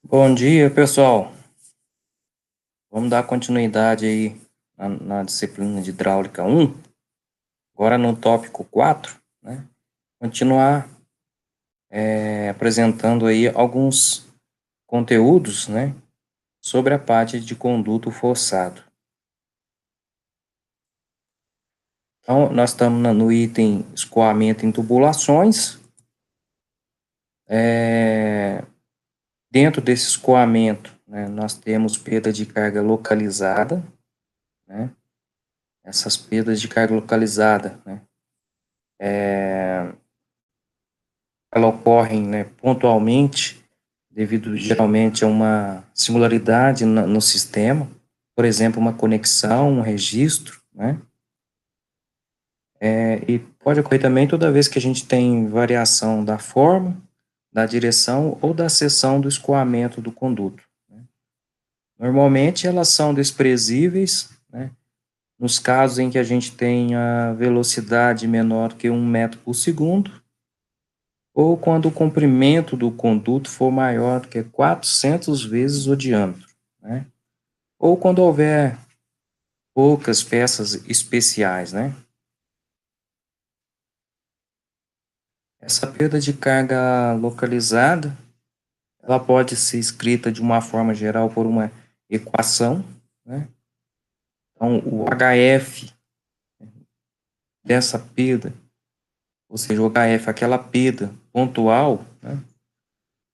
Bom dia, pessoal. Vamos dar continuidade aí na disciplina de hidráulica 1, agora no tópico 4, né? Continuar apresentando aí alguns conteúdos, né, sobre a parte de conduto forçado. Então, nós estamos no item escoamento em tubulações. Dentro desse escoamento, né, nós temos perda de carga localizada, né? Essas perdas de carga localizada, né, ela ocorrem, né, pontualmente, devido geralmente a uma singularidade no sistema, por exemplo, uma conexão, um registro, né? E pode ocorrer também toda vez que a gente tem variação da forma, da direção ou da seção do escoamento do conduto, né? Normalmente elas são desprezíveis, né, nos casos em que a gente tem a velocidade menor que 1 metro por segundo, ou quando o comprimento do conduto for maior do que 400 vezes o diâmetro, né? Ou quando houver poucas peças especiais, né? Essa perda de carga localizada, ela pode ser escrita de uma forma geral por uma equação, né? Então, o HF dessa perda, ou seja, o HF, aquela perda pontual, né,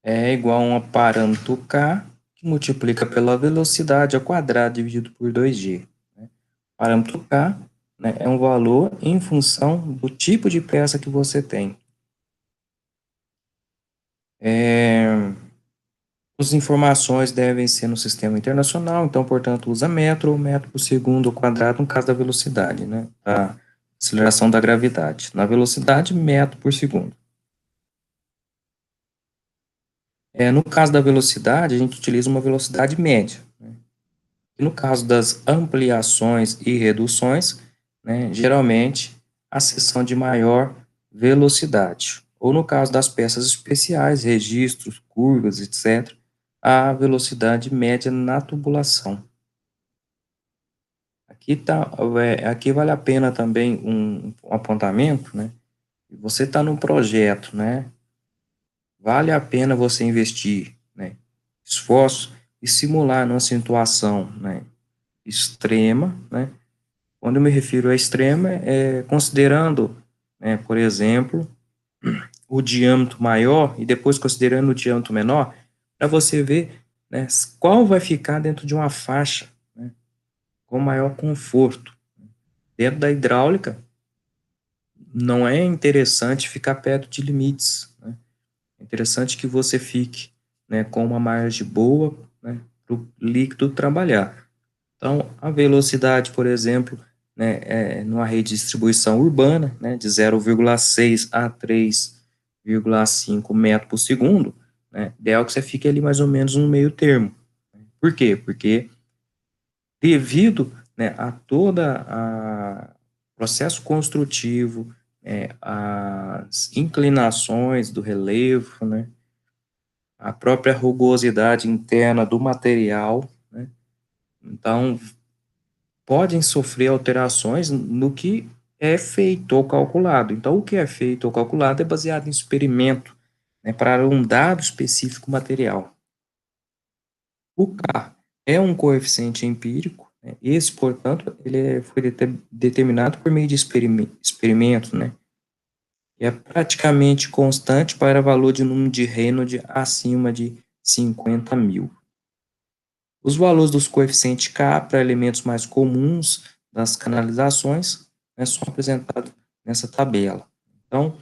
é igual a um parâmetro K, que multiplica pela velocidade ao quadrado dividido por 2G. Né? Parâmetro K, né, é um valor em função do tipo de peça que você tem. As informações devem ser no sistema internacional, então, portanto, usa metro ou metro por segundo ao quadrado no caso da velocidade, né? A aceleração da gravidade. Na velocidade, metro por segundo. No caso da velocidade, a gente utiliza uma velocidade média, né? E no caso das ampliações e reduções, né, geralmente a seção de maior velocidade. Ou no caso das peças especiais, registros, curvas, etc., a velocidade média na tubulação. Aqui vale a pena também um apontamento, né? Você está num projeto, né? Vale a pena você investir, né, esforço e simular numa situação, né, extrema, né? Quando eu me refiro a extrema, considerando, né, por exemplo, o diâmetro maior e depois considerando o diâmetro menor, para você ver, né, qual vai ficar dentro de uma faixa, né, com maior conforto. Dentro da hidráulica, não é interessante ficar perto de limites, né? É interessante que você fique, né, com uma margem boa, né, para o líquido trabalhar. Então, a velocidade, por exemplo, né, numa rede de distribuição urbana, né, de 0,6 a 3,5 metros por segundo, né, ideal que você fique ali mais ou menos no meio termo. Por quê? Porque devido, né, a toda a processo construtivo, as inclinações do relevo, né, a própria rugosidade interna do material, né, então podem sofrer alterações no que é feito ou calculado. Então, o que é feito ou calculado é baseado em experimento, né, para um dado específico material. O K é um coeficiente empírico, né? Esse, portanto, foi determinado por meio de experimento, né? E é praticamente constante para valor de número de Reynolds acima de 50.000. Os valores dos coeficientes K para elementos mais comuns das canalizações, né, são apresentados nessa tabela. Então,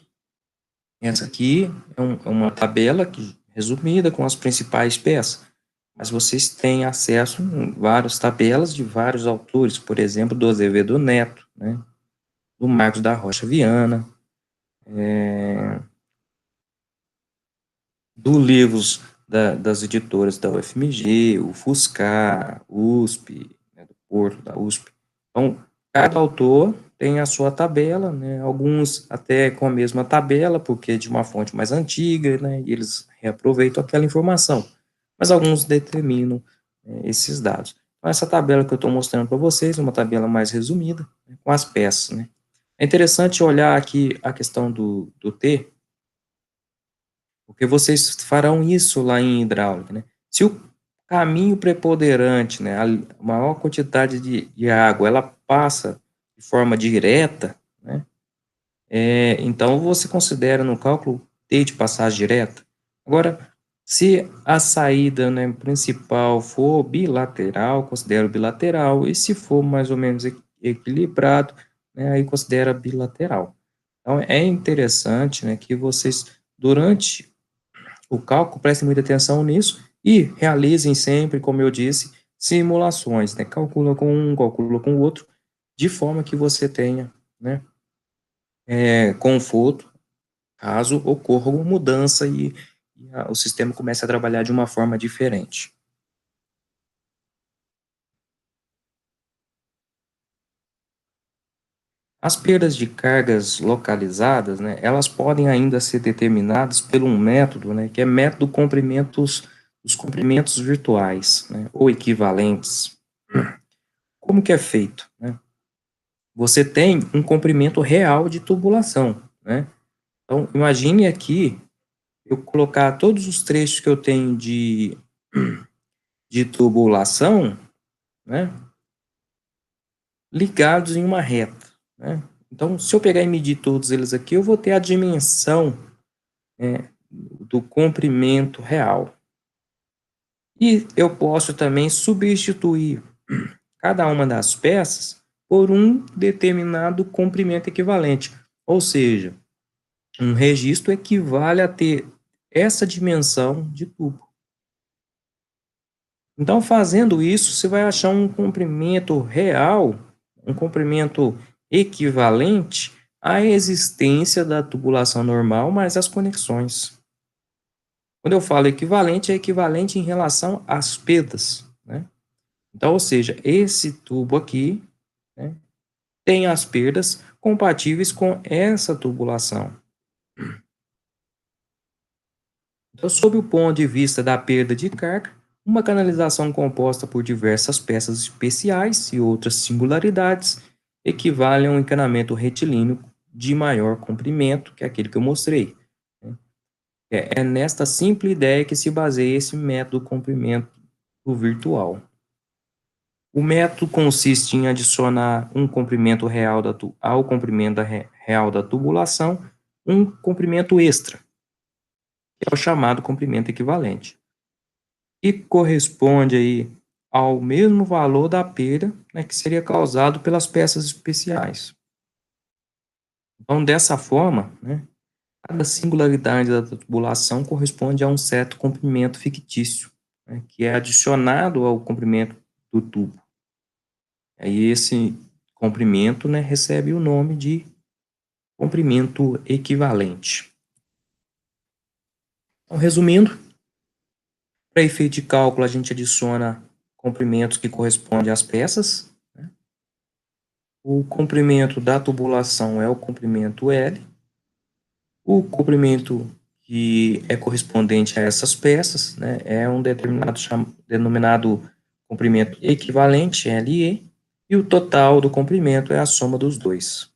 essa aqui é uma tabela resumida com as principais peças, mas vocês têm acesso a várias tabelas de vários autores, por exemplo, do Azevedo Neto, né, do Marcos da Rocha Viana, do livros das editoras da UFMG, o Fuscar, USP, né, do Porto, da USP. Então, cada autor tem a sua tabela, né, alguns até com a mesma tabela, porque é de uma fonte mais antiga, né, e eles reaproveitam aquela informação. mas alguns determinam esses dados. Então, essa tabela que eu estou mostrando para vocês é uma tabela mais resumida, né, com as peças, né? É interessante olhar aqui a questão do T, porque vocês farão isso lá em hidráulica, né? Se o caminho preponderante, né, a maior quantidade de água, ela passa de forma direta, né, então você considera no cálculo T de passagem direta. Agora, se a saída, né, principal for bilateral, considero bilateral, e se for mais ou menos equilibrado, né, aí considera bilateral. Então, é interessante, né, que vocês, durante o cálculo, prestem muita atenção nisso e realizem sempre, como eu disse, simulações, né? Calcula com um, calcula com o outro, de forma que você tenha, né, conforto, caso ocorra uma mudança e o sistema comece a trabalhar de uma forma diferente. As perdas de cargas localizadas, né, elas podem ainda ser determinadas por um método, né, que é método dos comprimentos virtuais, né, ou equivalentes. Como que é feito, né? Você tem um comprimento real de tubulação, né? Então, imagine aqui eu colocar todos os trechos que eu tenho de tubulação, né, ligados em uma reta, né? Então, se eu pegar e medir todos eles aqui, eu vou ter a dimensão, né, do comprimento real. E eu posso também substituir cada uma das peças por um determinado comprimento equivalente. Ou seja, um registro equivale a ter essa dimensão de tubo. Então, fazendo isso, você vai achar um comprimento real, um comprimento equivalente à existência da tubulação normal mais as conexões. Quando eu falo equivalente, é equivalente em relação às perdas, né? Então, ou seja, esse tubo aqui, né, tem as perdas compatíveis com essa tubulação. Então, sob o ponto de vista da perda de carga, uma canalização composta por diversas peças especiais e outras singularidades equivale a um encanamento retilíneo de maior comprimento, que é aquele que eu mostrei, né? É nesta simples ideia que se baseia esse método comprimento virtual. O método consiste em adicionar um comprimento real ao comprimento real da tubulação, um comprimento extra, que é o chamado comprimento equivalente, e corresponde aí ao mesmo valor da perda, né, que seria causado pelas peças especiais. Então, dessa forma, né, cada singularidade da tubulação corresponde a um certo comprimento fictício, né, que é adicionado ao comprimento do tubo. Aí esse comprimento, né, recebe o nome de comprimento equivalente. Então, resumindo, para efeito de cálculo, a gente adiciona comprimentos que correspondem às peças, né? O comprimento da tubulação é o comprimento L. O comprimento que é correspondente a essas peças, né, é um denominado comprimento equivalente, LE, e o total do comprimento é a soma dos dois.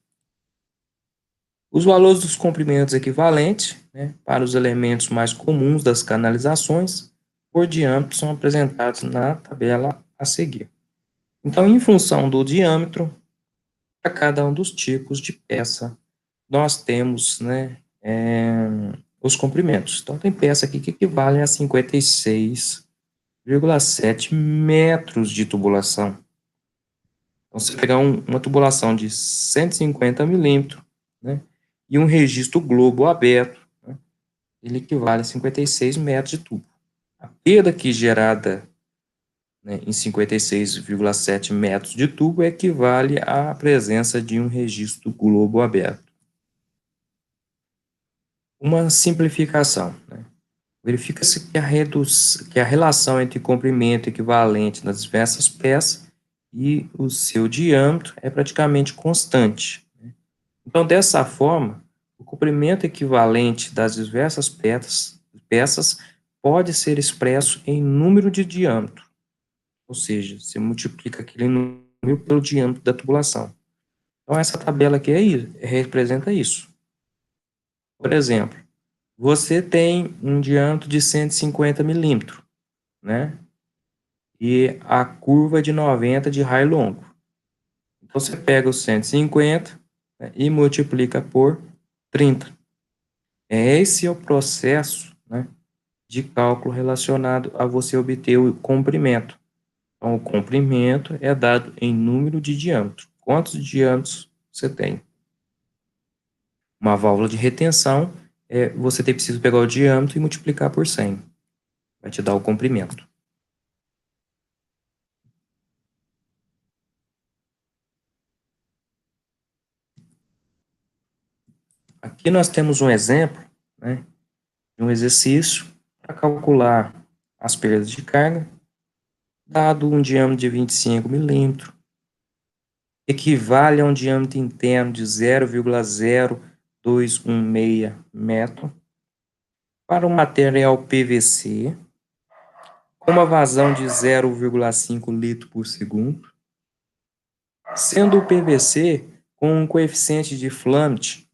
Os valores dos comprimentos equivalentes, né, para os elementos mais comuns das canalizações, por diâmetro, são apresentados na tabela a seguir. Então, em função do diâmetro, para cada um dos tipos de peça, nós temos, né, os comprimentos. Então, tem peça aqui que equivale a 56,7 metros de tubulação. Então, se pegar uma tubulação de 150 milímetros, né, e um registro globo aberto, né, ele equivale a 56 metros de tubo. A perda aqui gerada, né, em 56,7 metros de tubo equivale à presença de um registro globo aberto. Uma simplificação, né? Verifica-se que a relação entre comprimento equivalente das diversas peças e o seu diâmetro é praticamente constante, né? Então, dessa forma, o comprimento equivalente das diversas peças pode ser expresso em número de diâmetro, ou seja, você multiplica aquele número pelo diâmetro da tubulação. Então, essa tabela aqui representa isso. Por exemplo, você tem um diâmetro de 150 milímetros, né? E a curva de 90 de raio longo. Então, você pega os 150, né, e multiplica por 30. Esse é o processo, né, de cálculo relacionado a você obter o comprimento. Então, o comprimento é dado em número de diâmetros. Quantos diâmetros você tem? Uma válvula de retenção, você tem preciso pegar o diâmetro e multiplicar por 100. Vai te dar o comprimento. Aqui nós temos um exemplo, né, de um exercício para calcular as perdas de carga, dado um diâmetro de 25 milímetros, equivale a um diâmetro interno de 0,0216 metro, para um material PVC, com uma vazão de 0,5 litro por segundo, sendo o PVC com um coeficiente de Flammt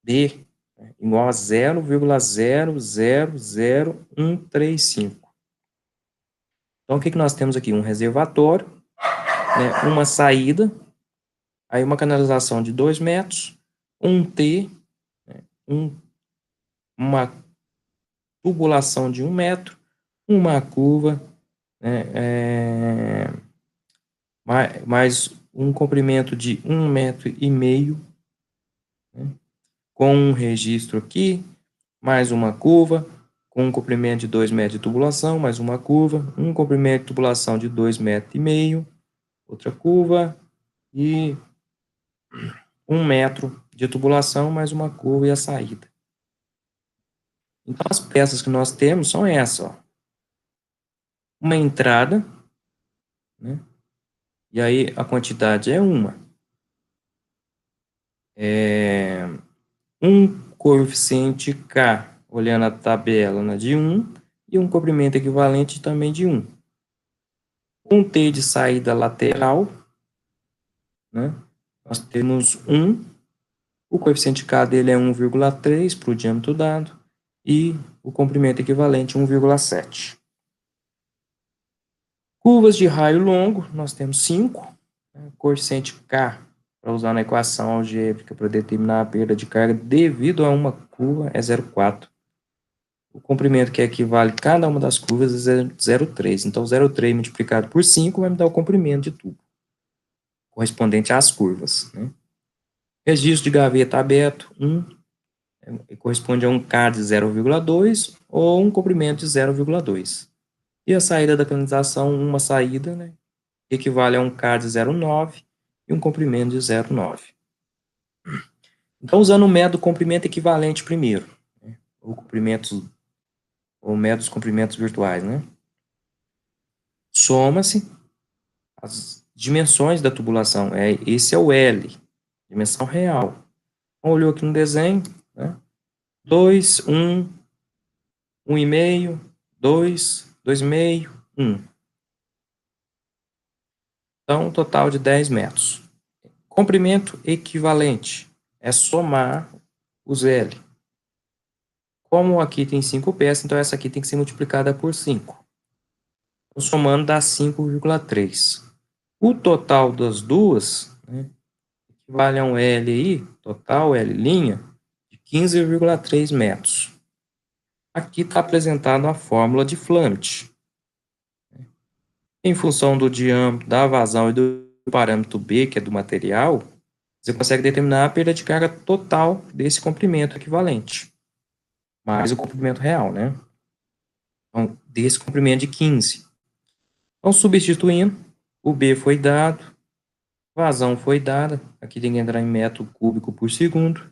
B igual a 0,000135. Então, o que nós temos aqui? Um reservatório, né, uma saída, aí uma canalização de 2 metros, um T, né, uma tubulação de 1 metro, uma curva, né, mais um comprimento de 1,5 metro, né, com um registro aqui, mais uma curva, com um comprimento de 2 metros de tubulação, mais uma curva, um comprimento de tubulação de 2,5 metros, outra curva, e 1 metro de tubulação, mais uma curva e a saída. Então, as peças que nós temos são essas, ó. Uma entrada, né? E aí a quantidade é uma. Um coeficiente K, olhando a tabela, né, de 1, e um comprimento equivalente também de 1. Um T de saída lateral, né? Nós temos 1, o coeficiente K dele é 1,3 para o diâmetro dado, e o comprimento equivalente 1,7. Curvas de raio longo, nós temos 5, né? Coeficiente K, para usar na equação algébrica para determinar a perda de carga devido a uma curva, é 0,4. O comprimento que equivale a cada uma das curvas é 0,3. Então, 0,3 multiplicado por 5 vai me dar o comprimento de tubo, correspondente às curvas, né? Registro de gaveta aberto, 1, corresponde a um K de 0,2 ou um comprimento de 0,2. E a saída da canalização, uma saída, né, equivale a um K de 0,9 e um comprimento de 0,9. Então, usando o método comprimento equivalente primeiro, né, o método dos comprimentos virtuais, né? Soma-se as dimensões da tubulação. Esse é o L, dimensão real. Então, olhou aqui no desenho, né? 2, 1, 1,5, 2, 2,5, 1. Então, um total de 10 metros. Comprimento equivalente é somar os L. Como aqui tem 5 peças, então essa aqui tem que ser multiplicada por 5. Então, somando dá 5,3. O total das duas, né, equivale a um L aí, total L', de 15,3 metros. Aqui está apresentada a fórmula de Flammt. Em função do diâmetro, da vazão e do parâmetro B, que é do material, você consegue determinar a perda de carga total desse comprimento equivalente, mais o comprimento real, né? Então, desse comprimento de 15. Então, substituindo, o B foi dado, vazão foi dada, aqui tem que entrar em metro cúbico por segundo,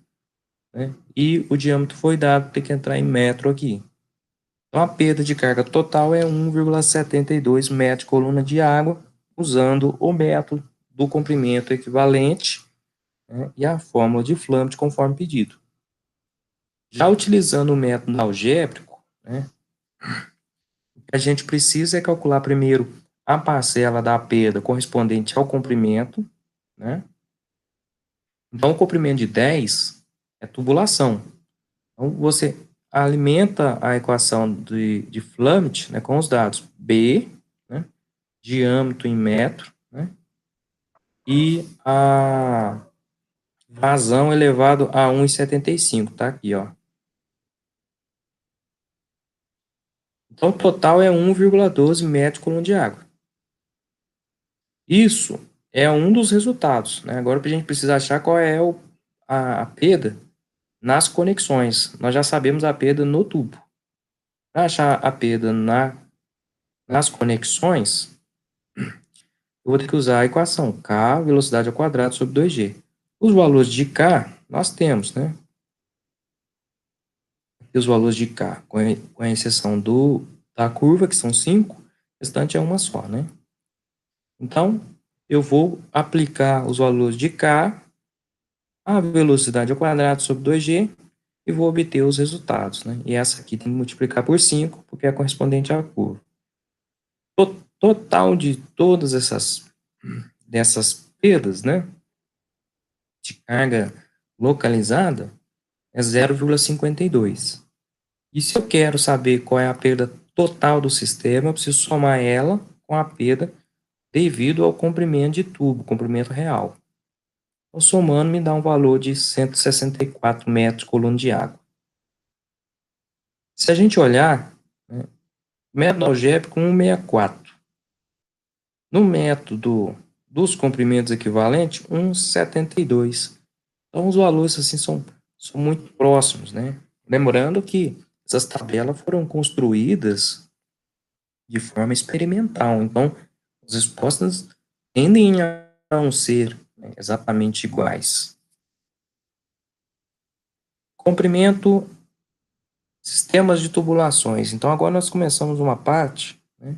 né? E o diâmetro foi dado, tem que entrar em metro aqui. Então, a perda de carga total é 1,72 metros de coluna de água, usando o método do comprimento equivalente, né, e a fórmula de Flammt conforme pedido. Já utilizando o método algébrico, né, O que a gente precisa é calcular primeiro a parcela da perda correspondente ao comprimento, né? Então, o comprimento de 10 é tubulação. Então, você alimenta a equação de Flammet, né, com os dados B, né, diâmetro em metro, né, e a vazão elevado a 1,75, tá aqui, ó. Então, o total é 1,12 metros coluna de água. Isso é um dos resultados, né? Agora, a gente precisa achar qual é a perda nas conexões. Nós já sabemos a perda no tubo. Para achar a perda nas conexões, eu vou ter que usar a equação K, velocidade ao quadrado, sobre 2G. Os valores de K, nós temos, né? Aqui os valores de K, com a exceção da curva, que são 5, o restante é uma só, né? Então, eu vou aplicar os valores de K, a velocidade ao quadrado sobre 2G, e vou obter os resultados, né? E essa aqui tem que multiplicar por 5, porque é correspondente à curva. O total de todas dessas perdas, né, de carga localizada, é 0,52. E se eu quero saber qual é a perda total do sistema, eu preciso somar ela com a perda devido ao comprimento de tubo, comprimento real. Então, somando, me dá um valor de 164 metros coluna de água. Se a gente olhar, né, método algébrico 164. No método dos comprimentos equivalentes, 1,72. Então, os valores assim são muito próximos, né? Lembrando que essas tabelas foram construídas de forma experimental, então as respostas tendem a não ser, né, exatamente iguais. Comprimento, sistemas de tubulações. Então, agora nós começamos uma parte, né,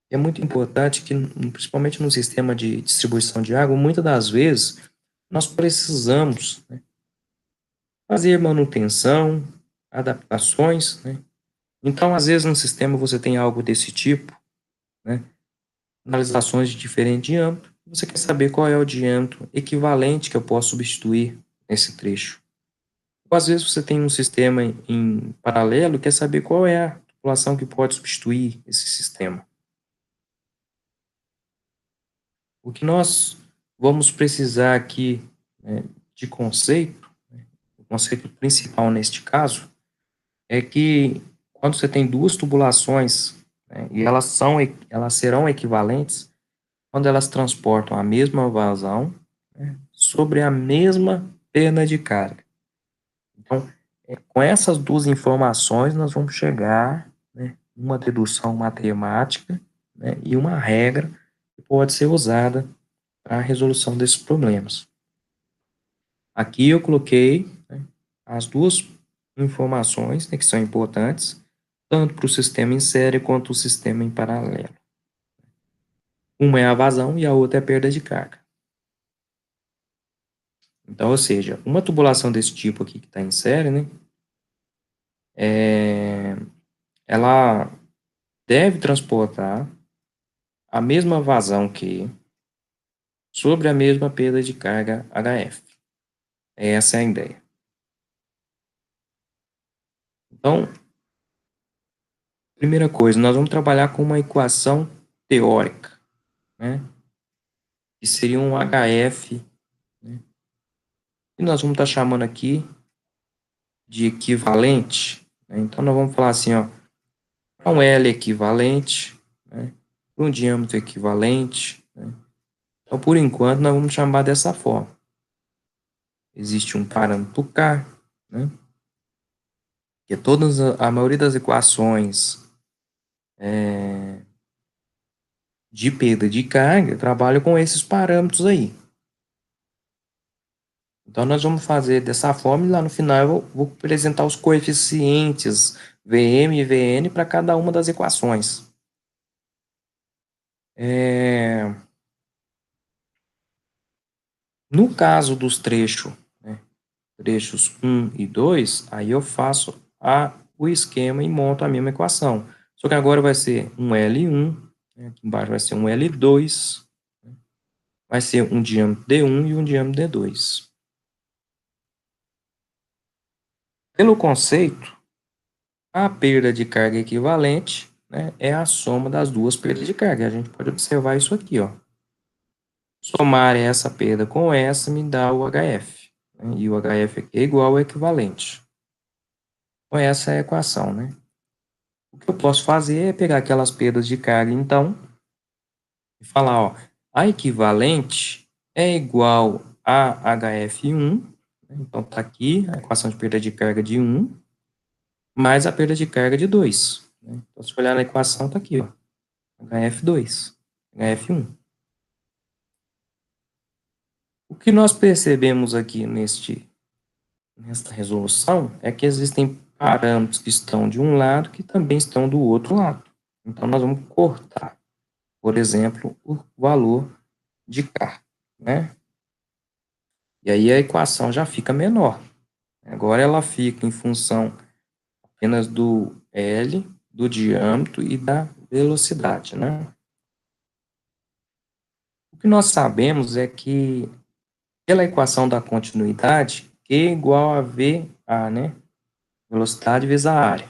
que é muito importante, que principalmente no sistema de distribuição de água, muitas das vezes nós precisamos, né, fazer manutenção, adaptações, né? Então, às vezes, no sistema você tem algo desse tipo, né? Analisações de diferente diâmetro. Você quer saber qual é o diâmetro equivalente que eu posso substituir nesse trecho. Ou, às vezes, você tem um sistema em paralelo e quer saber qual é a tubulação que pode substituir esse sistema. O que nós vamos precisar aqui, né, de conceito, né, o conceito principal neste caso, é que quando você tem duas tubulações, né, e elas serão equivalentes quando elas transportam a mesma vazão, né, sobre a mesma perna de carga. Então, com essas duas informações, nós vamos chegar, né, uma dedução matemática, né, e uma regra que pode ser usada para a resolução desses problemas. Aqui eu coloquei, né, as duas informações, né, que são importantes, tanto para o sistema em série quanto o sistema em paralelo. Uma é a vazão e a outra é a perda de carga. Então, ou seja, uma tubulação desse tipo aqui que está em série, né, ela deve transportar a mesma vazão que sobre a mesma perda de carga HF. Essa é a ideia. Então, primeira coisa, nós vamos trabalhar com uma equação teórica, né, que seria um HF, né, e nós vamos estar chamando aqui de equivalente, né? Então, nós vamos falar assim, ó, para um L equivalente, né, para um diâmetro equivalente, né? Então, por enquanto, nós vamos chamar dessa forma. Existe um parâmetro K, né, que a maioria das equações de perda de carga trabalham com esses parâmetros aí. Então, nós vamos fazer dessa forma e lá no final eu vou apresentar os coeficientes Vm e Vn para cada uma das equações. No caso dos trechos, né, trechos 1 e 2, aí eu faço o esquema e monto a mesma equação. Só que agora vai ser um L1, né? Aqui embaixo vai ser um L2, né? Vai ser um diâmetro D1 e um diâmetro D2. Pelo conceito, a perda de carga equivalente, né, é a soma das duas perdas de carga. A gente pode observar isso aqui, ó. Somar essa perda com essa me dá o HF, né? E o HF aqui é igual ao equivalente. Então, essa é a equação, né? O que eu posso fazer é pegar aquelas perdas de carga, então, e falar, ó, a equivalente é igual a HF1, né? Então, tá aqui a equação de perda de carga de 1, mais a perda de carga de 2. Né? Então, se olhar na equação, tá aqui, ó, HF2, HF1. O que nós percebemos aqui nesta resolução é que existem parâmetros que estão de um lado que também estão do outro lado. Então, nós vamos cortar, por exemplo, o valor de K, né? E aí a equação já fica menor. Agora ela fica em função apenas do L, do diâmetro e da velocidade, né? O que nós sabemos é que, pela equação da continuidade, Q é igual a VA, né? Velocidade vezes a área.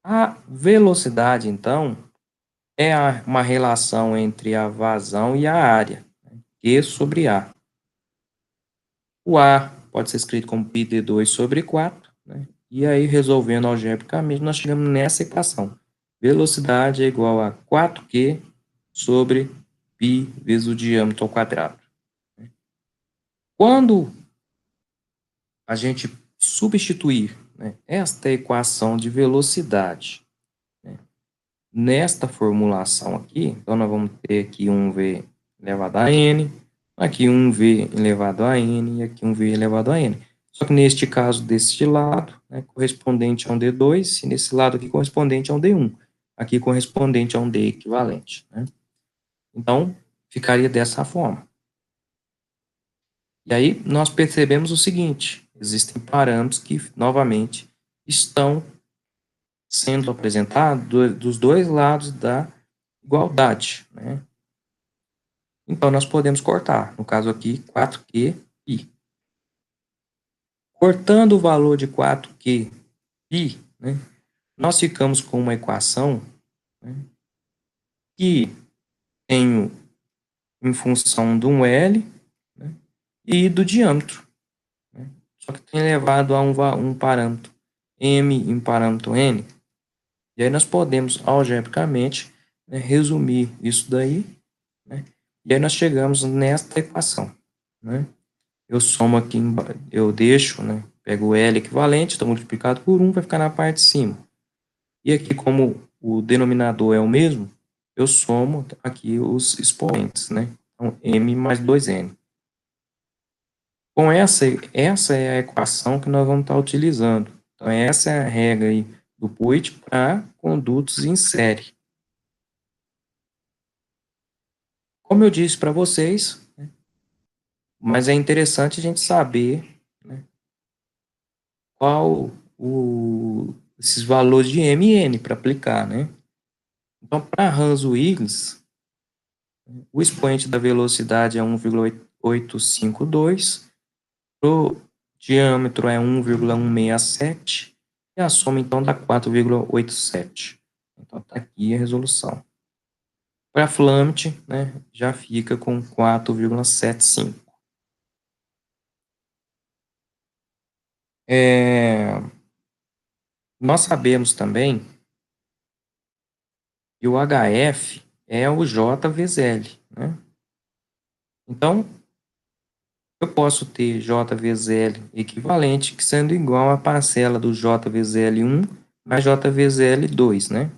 A velocidade, então, é uma relação entre a vazão e a área, né? Q sobre A. O A pode ser escrito como πd2 sobre 4, né? E aí, resolvendo algebricamente, nós chegamos nessa equação. Velocidade é igual a 4Q sobre π vezes o diâmetro ao quadrado. Quando a gente substituir, né, esta equação de velocidade, né, nesta formulação aqui, então nós vamos ter aqui um V elevado a N, aqui um V elevado a N e aqui um V elevado a N. Só que neste caso, deste lado, né, correspondente a um D2, e nesse lado aqui correspondente a um D1. Aqui correspondente a um D equivalente. Né? Então, ficaria dessa forma. E aí, nós percebemos o seguinte, existem parâmetros que, novamente, estão sendo apresentados dos dois lados da igualdade. Né? Então, nós podemos cortar, no caso aqui, 4Q π. Cortando o valor de 4Q π, né, nós ficamos com uma equação, né, que tem em função de um L, né, e do diâmetro. Né, só que tem elevado a um parâmetro M e um parâmetro N. E aí nós podemos, algebricamente, né, resumir isso daí. Né, e aí nós chegamos nesta equação. Né, eu somo aqui, eu deixo, né, pego o L equivalente, estou multiplicado por 1, vai ficar na parte de cima. E aqui, como o denominador é o mesmo, eu somo aqui os expoentes, né? Então, M mais 2N. Com essa é a equação que nós vamos estar utilizando. Então, essa é a regra aí do PUIT para condutos em série. Como eu disse para vocês, né, mas é interessante a gente saber, né, qual esses valores de M e N para aplicar, né? Então, para Hans-Willis, o expoente da velocidade é 1,852, o diâmetro é 1,167, e a soma, então, dá 4,87. Então, está aqui a resolução. Para Flammet, né, já fica com 4,75. Nós sabemos também que o HF é o J vezes L, né? Então, eu posso ter J vezes L equivalente, que sendo igual à parcela do J vezes L1 mais J vezes L2, né?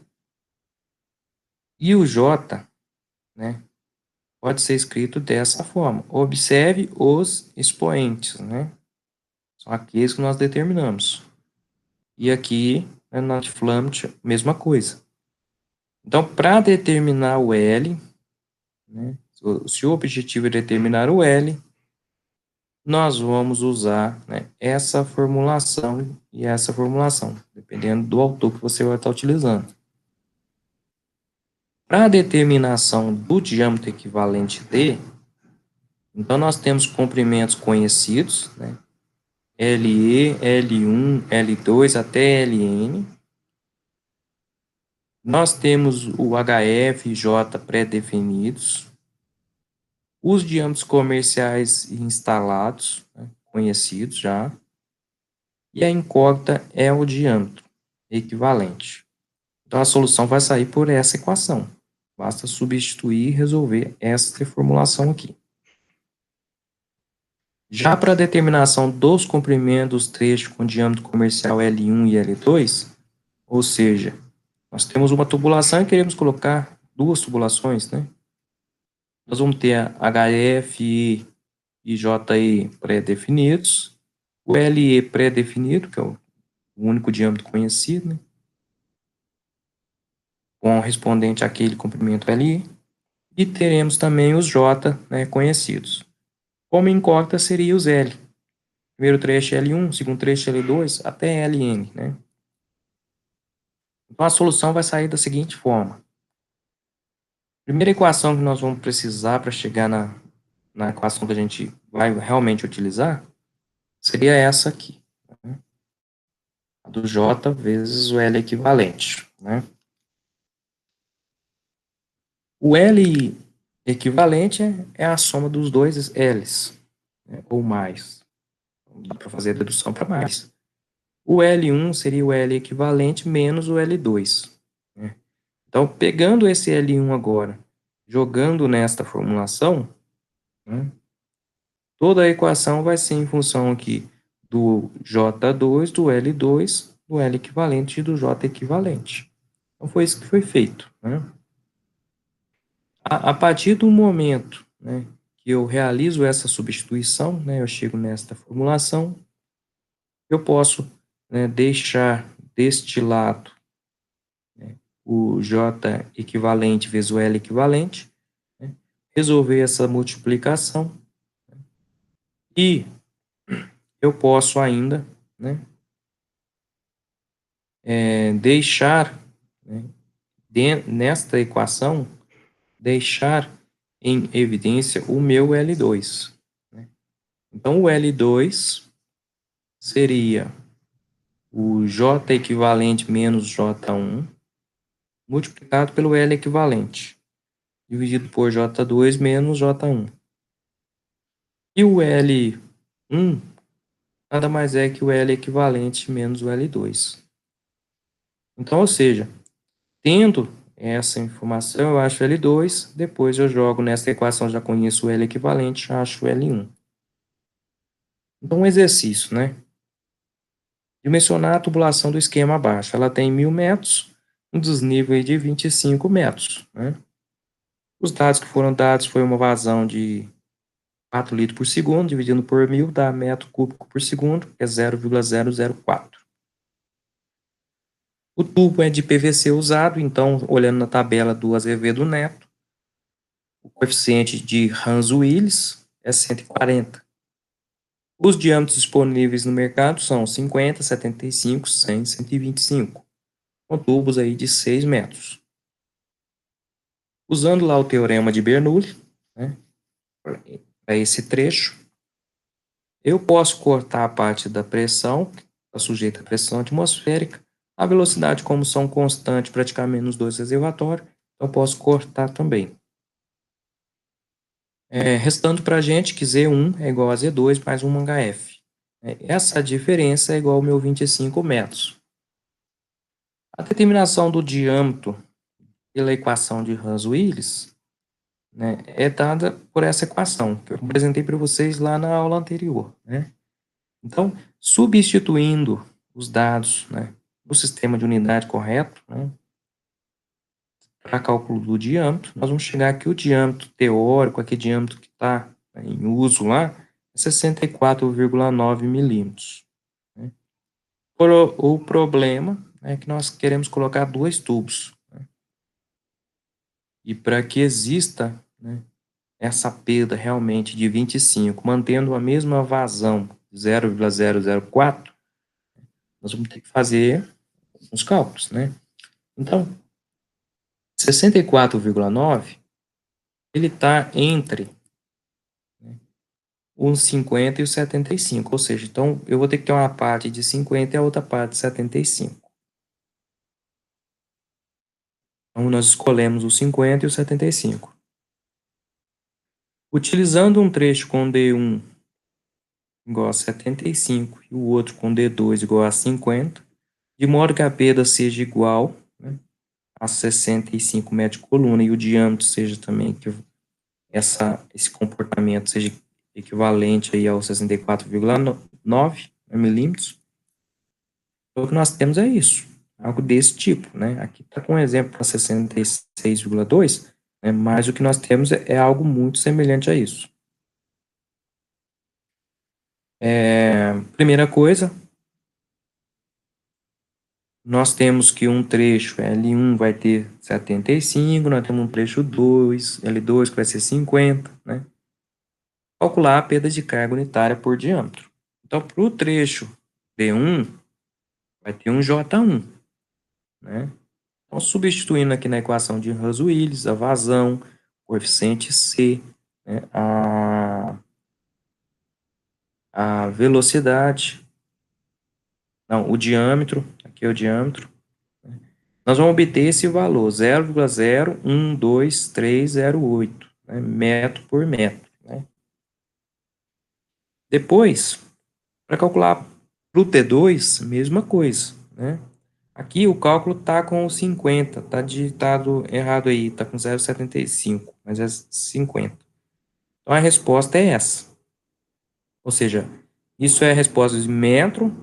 E o J, né, pode ser escrito dessa forma. Observe os expoentes, né? São aqueles que nós determinamos. E aqui, né, na Flammet, mesma coisa. Então, para determinar o L, né, se o objetivo é determinar o L, nós vamos usar, né, essa formulação e essa formulação, dependendo do autor que você vai estar utilizando. Para a determinação do diâmetro equivalente D, então nós temos comprimentos conhecidos, né, LE, L1, L2 até Ln. Nós temos o HF e J pré-definidos, os diâmetros comerciais instalados, né, conhecidos já, e a incógnita é o diâmetro equivalente. Então, a solução vai sair por essa equação. Basta substituir e resolver essa formulação aqui. Já para a determinação dos comprimentos dos trechos com diâmetro comercial L1 e L2, ou seja, nós temos uma tubulação e queremos colocar duas tubulações, né? Nós vamos ter a HF e JE pré-definidos, o LE pré-definido, que é o único diâmetro conhecido, né? Correspondente àquele comprimento LE, e teremos também os J, né, conhecidos. Como incógnita seria os L. Primeiro trecho L1, segundo trecho L2, até Ln, né? Então a solução vai sair da seguinte forma. Primeira equação que nós vamos precisar para chegar na equação que a gente vai realmente utilizar seria essa aqui, né? A do J vezes o L equivalente, né? O L equivalente é a soma dos dois L's, né, ou mais. Dá para fazer a dedução para mais. O L1 seria o L equivalente menos o L2, né? Então, pegando esse L1 agora, jogando nesta formulação, né, toda a equação vai ser em função aqui do J2, do L2, do L equivalente e do J equivalente. Então, foi isso que foi feito, né? A partir do momento, né, que eu realizo essa substituição, né, eu chego nesta formulação, eu posso, né, deixar deste lado, né, o J equivalente vezes o L equivalente, né, resolver essa multiplicação, né, e eu posso ainda, né, deixar, né, nesta equação, deixar em evidência o meu L2. Né? Então, o L2 seria o J equivalente menos J1 multiplicado pelo L equivalente, dividido por J2 menos J1. E o L1 nada mais é que o L equivalente menos o L2. Então, ou seja, tendo essa informação, eu acho L2, depois eu jogo nessa equação, já conheço o L equivalente, acho o L1. Então, um exercício, né? Dimensionar a tubulação do esquema abaixo. Ela tem 1.000 metros, um desnível de 25 metros, né? Os dados que foram dados foi uma vazão de 4 litros por segundo, dividindo por 1.000, dá metro cúbico por segundo, que é 0,004. O tubo é de PVC usado, então, olhando na tabela do Azevedo Neto, o coeficiente de Hans-Willis é 140. Os diâmetros disponíveis no mercado são 50, 75, 100, 125, com tubos aí de 6 metros. Usando lá o teorema de Bernoulli, né, para esse trecho, eu posso cortar a parte da pressão, que está sujeita à pressão atmosférica, a velocidade, como são constantes praticamente nos dois reservatórios, então posso cortar também. Restando para a gente que Z1 é igual a Z2 mais 1 HF. Essa diferença é igual ao meu 25 metros. A determinação do diâmetro pela equação de Hans-Willis, né, é dada por essa equação que eu apresentei para vocês lá na aula anterior, né? Então, substituindo os dados, né, do sistema de unidade correto, né, para cálculo do diâmetro, nós vamos chegar aqui o diâmetro teórico, aquele diâmetro que está, né, em uso lá, é 64,9 milímetros. Né? O problema é que nós queremos colocar dois tubos. Né? E para que exista, né, essa perda realmente de 25, mantendo a mesma vazão, 0,004, nós vamos ter que fazer os cálculos, né? Então, 64,9, ele está entre, né, os 50 e os 75, ou seja, então eu vou ter que ter uma parte de 50 e a outra parte de 75. Então, nós escolhemos os 50 e os 75. Utilizando um trecho com D1 igual a 75 e o outro com D2 igual a 50, de modo que a perda seja igual, né, a 65 metros de coluna e o diâmetro seja também que esse comportamento seja equivalente aí ao 64,9 milímetros. Então, o que nós temos é isso, algo desse tipo, né? Aqui está com um exemplo para 66,2, né? Mas o que nós temos é algo muito semelhante a isso. Primeira coisa, nós temos que um trecho L1 vai ter 75, nós temos um trecho 2, L2 que vai ser 50, né? Calcular a perda de carga unitária por diâmetro. Então, para o trecho D1, vai ter um J1, né? Então, substituindo aqui na equação de Russell-Willis, a vazão, coeficiente C, né? A velocidade, não, o diâmetro, aqui é o diâmetro, nós vamos obter esse valor, 0,012308, né, metro por metro, né? Depois, para calcular para o T2, mesma coisa, né? Aqui o cálculo está com 50, está digitado errado aí, está com 0,75, mas é 50. Então a resposta é essa. Ou seja, isso é a resposta de metro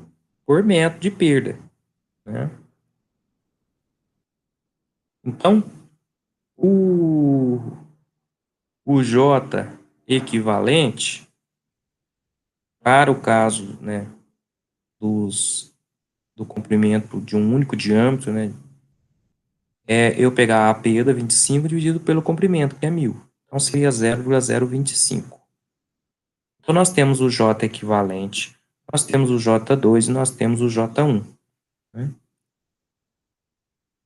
por metro de perda, né? Então, o, o J equivalente, para o caso, né, do comprimento de um único diâmetro, né, é eu pegar a perda 25 dividido pelo comprimento, que é 1000. Então, seria 0,025. Então, nós temos o J equivalente, nós temos o J2 e nós temos o J1, né?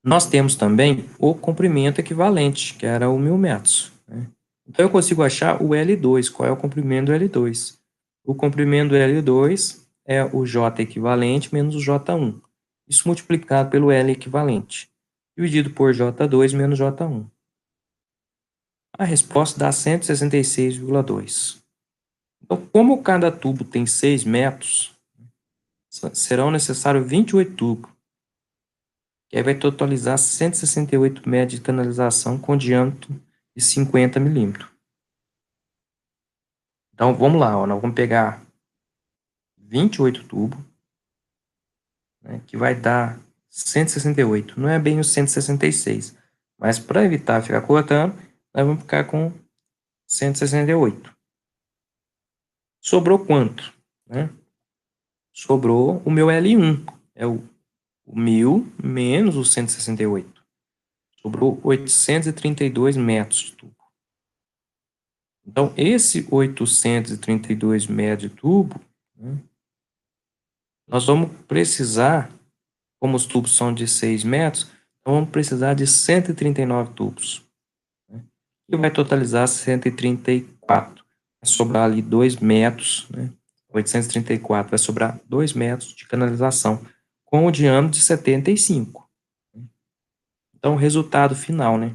Nós temos também o comprimento equivalente, que era o 1000 metros, né? Então, eu consigo achar o L2. Qual é o comprimento do L2? O comprimento do L2 é o J equivalente menos o J1. Isso multiplicado pelo L equivalente, dividido por J2 menos J1. A resposta dá 166,2. Então, como cada tubo tem 6 metros, serão necessários 28 tubos, que aí vai totalizar 168 metros de canalização com diâmetro de 50 milímetros. Então, vamos lá, ó, nós vamos pegar 28 tubos, né, que vai dar 168. Não é bem os 166, mas para evitar ficar cortando, nós vamos ficar com 168. Sobrou quanto? Né? Sobrou o meu L1, é o 1000 menos os 168. Sobrou 832 metros de tubo. Então, esse 832 metros de tubo, né, nós vamos precisar, como os tubos são de 6 metros, então vamos precisar de 139 tubos, né, que vai totalizar 134. Vai sobrar ali 2 metros, né, 834, vai sobrar 2 metros de canalização, com o diâmetro de 75. Então, o resultado final, né?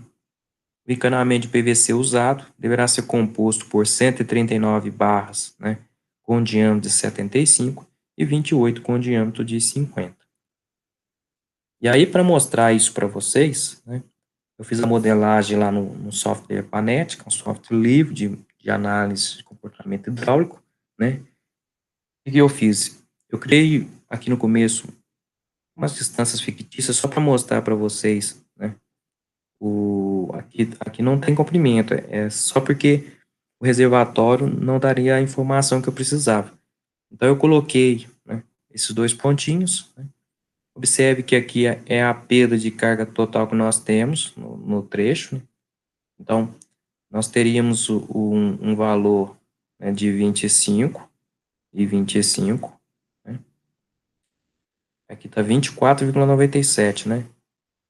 O encanamento de PVC usado deverá ser composto por 139 barras, né, com diâmetro de 75 e 28 com diâmetro de 50. E aí, para mostrar isso para vocês, né, eu fiz a modelagem lá no software Panet, que é um software livre de análise de comportamento hidráulico, né? O que eu fiz? Eu criei aqui no começo umas distâncias fictícias só para mostrar para vocês, né? Aqui não tem comprimento, é só porque o reservatório não daria a informação que eu precisava. Então, eu coloquei, né, esses dois pontinhos, né? Observe que aqui é a perda de carga total que nós temos no trecho, né? Então, nós teríamos um valor, né, de 25 e 25, né? Aqui está 24,97, né?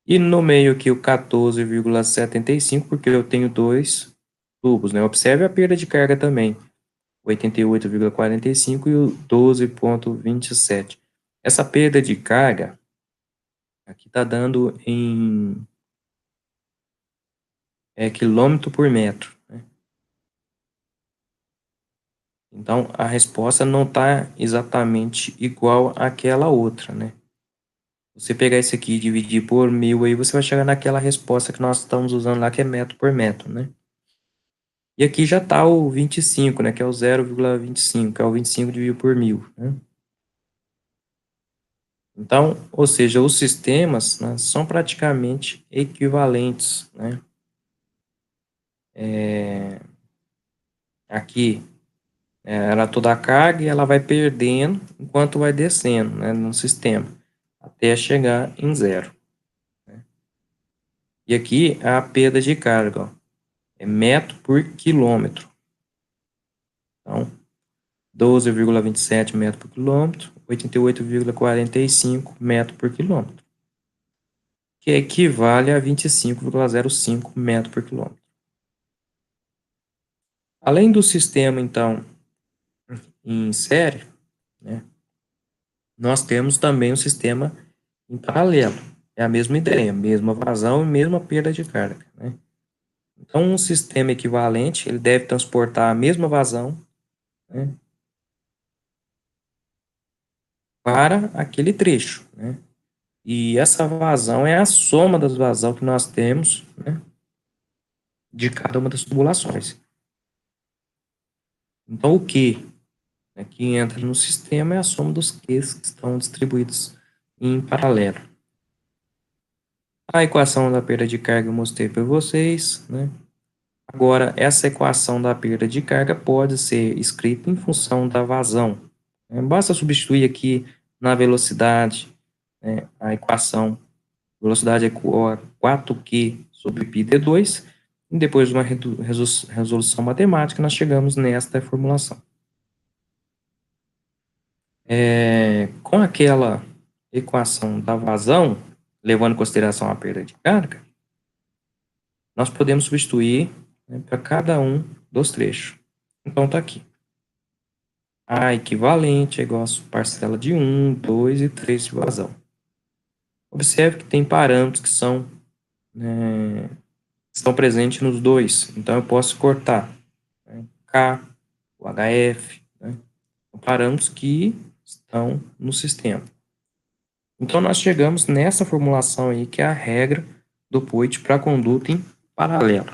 E no meio aqui o 14,75, porque eu tenho dois tubos, né? Observe a perda de carga também, 88,45 e o 12,27. Essa perda de carga aqui está dando em quilômetro por metro, né? Então, a resposta não está exatamente igual àquela outra, né? Você pegar isso aqui e dividir por 1.000, aí você vai chegar naquela resposta que nós estamos usando lá, que é metro por metro, né? E aqui já está o 25, né? Que é o 0,25, que é o 25 dividido por 1.000, né? Então, ou seja, os sistemas, né, são praticamente equivalentes, né? Aqui, era toda a carga e ela vai perdendo enquanto vai descendo, né, no sistema, até chegar em zero. E aqui a perda de carga, ó, é metro por quilômetro. Então, 12,27 metros por quilômetro, 88,45 metros por quilômetro, que equivale a 25,05 metros por quilômetro. Além do sistema, então, em série, né, nós temos também um sistema em paralelo. É a mesma ideia, mesma vazão e mesma perda de carga, né? Então, um sistema equivalente, ele deve transportar a mesma vazão, né, para aquele trecho, né? E essa vazão é a soma das vazões que nós temos, né, de cada uma das tubulações. Então, o Q, né, que entra no sistema é a soma dos Qs que estão distribuídos em paralelo. A equação da perda de carga eu mostrei para vocês, né? Agora, essa equação da perda de carga pode ser escrita em função da vazão. Basta substituir aqui na velocidade, né, a equação velocidade é igual a 4Q sobre πd2, e depois de uma resolução matemática, nós chegamos nesta formulação. Com aquela equação da vazão, levando em consideração a perda de carga, nós podemos substituir, né, para cada um dos trechos. Então, está aqui. A equivalente é igual a parcela de 1, 2 e 3 de vazão. Observe que tem parâmetros que estão presentes nos dois. Então, eu posso cortar, né, K, o HF, né, são parâmetros que estão no sistema. Então, nós chegamos nessa formulação aí, que é a regra do Poit para conduta em paralelo.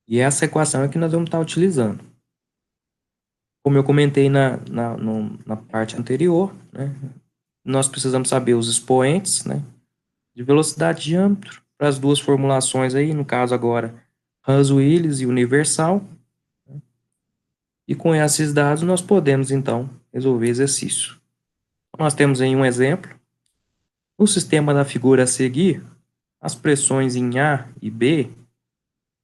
E essa equação é que nós vamos estar utilizando. Como eu comentei na parte anterior, né, nós precisamos saber os expoentes, né, de velocidade e diâmetro para as duas formulações aí, no caso agora, Hans-Willis e universal. E com esses dados nós podemos, então, resolver exercício. Nós temos aí um exemplo. No sistema da figura a seguir, as pressões em A e B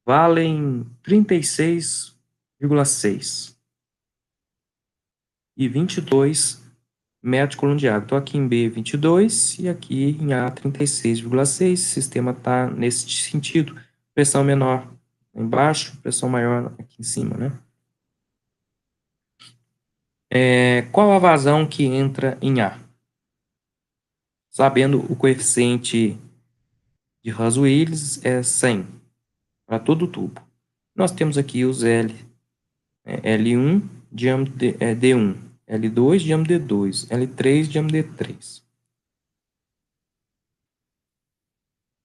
valem 36,6 e 22 metros por coluna de água. Então, aqui em B, 22 e aqui em A, 36,6. O sistema está nesse sentido. Pressão menor embaixo, pressão maior aqui em cima, né? Qual a vazão que entra em A? Sabendo o coeficiente de Hans-Willis é 100 para todo o tubo. Nós temos aqui os L1, diâmetro D1, L2, diâmetro D2, L3, diâmetro D3.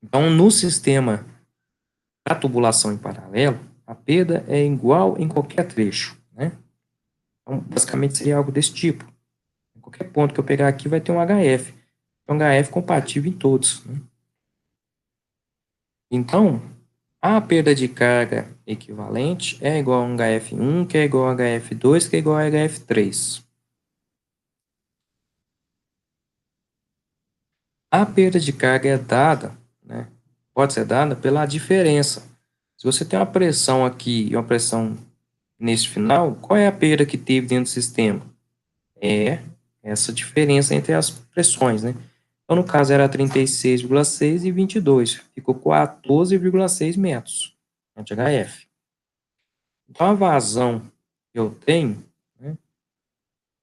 Então, no sistema da tubulação em paralelo, a perda é igual em qualquer trecho, né? Então, basicamente seria algo desse tipo. Em qualquer ponto que eu pegar aqui vai ter um HF. Um HF compatível em todos, né? Então, a perda de carga equivalente é igual a um HF1, que é igual a HF2, que é igual a HF3. A perda de carga é dada, né, pode ser dada pela diferença. Se você tem uma pressão aqui e uma pressão nesse final, qual é a perda que teve dentro do sistema? É essa diferença entre as pressões, né? Então, no caso, era 36,6 e 22. Ficou 14,6 metros de HF. Então, a vazão que eu tenho, né,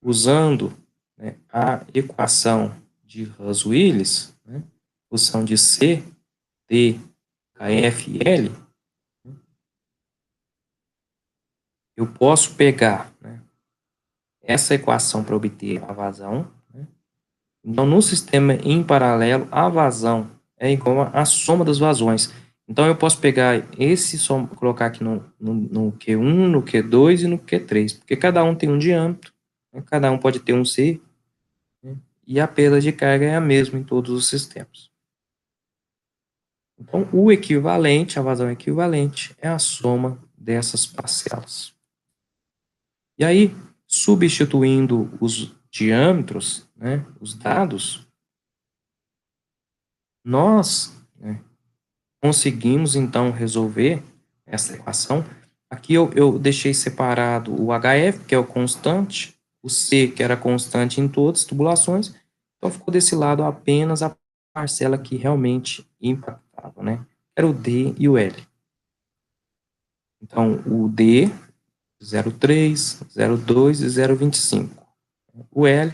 usando, né, a equação de Russell-Willis, né, função de C, D, KF e L, eu posso pegar, né, essa equação para obter a vazão. Né? Então, no sistema em paralelo, a vazão é igual à soma das vazões. Então, eu posso pegar esse som, colocar aqui no Q1, no Q2 e no Q3, porque cada um tem um diâmetro, né? Cada um pode ter um C, né? E a perda de carga é a mesma em todos os sistemas. Então, o equivalente, a vazão equivalente, é a soma dessas parcelas. E aí, substituindo os diâmetros, né, os dados, nós, né, conseguimos, então, resolver essa equação. Aqui eu deixei separado o HF, que é o constante, o C, que era constante em todas as tubulações, então ficou desse lado apenas a parcela que realmente impactava, né? Era o D e o L. Então, o D, 0,3, 0,2 e 0,25. O L,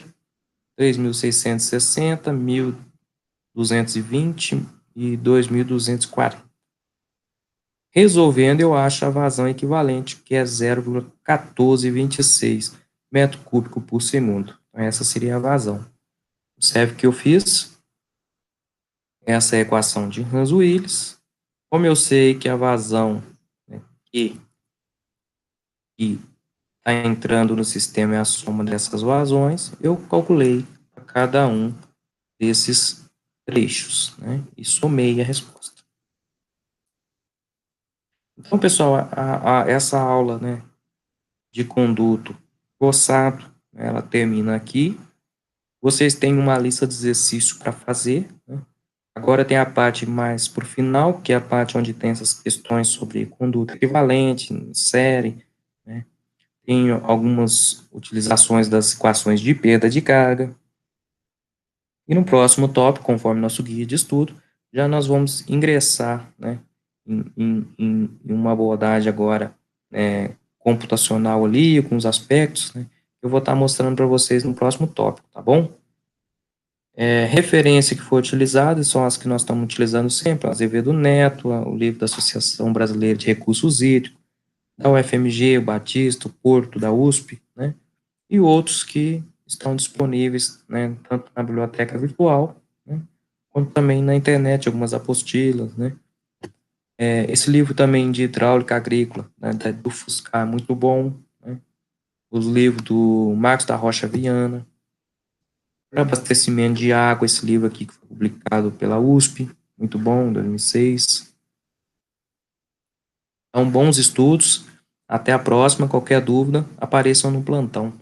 3.660, 1.220 e 2.240. Resolvendo, eu acho a vazão equivalente, que é 0,1426 metro cúbico por segundo. Então, essa seria a vazão. Observe que eu fiz essa é a equação de Russell-Willis. Como eu sei que a vazão, né, que está entrando no sistema é a soma dessas vazões, eu calculei a cada um desses trechos, né, e somei a resposta. Então, pessoal, essa aula, né, de conduto forçado, né, ela termina aqui. Vocês têm uma lista de exercícios para fazer, né? Agora tem a parte mais para o final, que é a parte onde tem essas questões sobre conduta equivalente, série, né? Tem algumas utilizações das equações de perda de carga. E no próximo tópico, conforme nosso guia de estudo, já nós vamos ingressar, né, em uma abordagem agora computacional ali, com os aspectos, né, eu vou estar mostrando para vocês no próximo tópico, tá bom? Referência que foi utilizada são as que nós estamos utilizando sempre, Azevedo Neto, o livro da Associação Brasileira de Recursos Hídricos, da UFMG, o Batista, o Porto, da USP, né, e outros que estão disponíveis, né, tanto na biblioteca virtual, né, quanto também na internet, algumas apostilas, né. Esse livro também de hidráulica agrícola, né, do Fuscar, muito bom, né, os livros do Marcos da Rocha Viana, para abastecimento de água, esse livro aqui que foi publicado pela USP, muito bom, 2006. Então, bons estudos, até a próxima, qualquer dúvida, apareçam no plantão.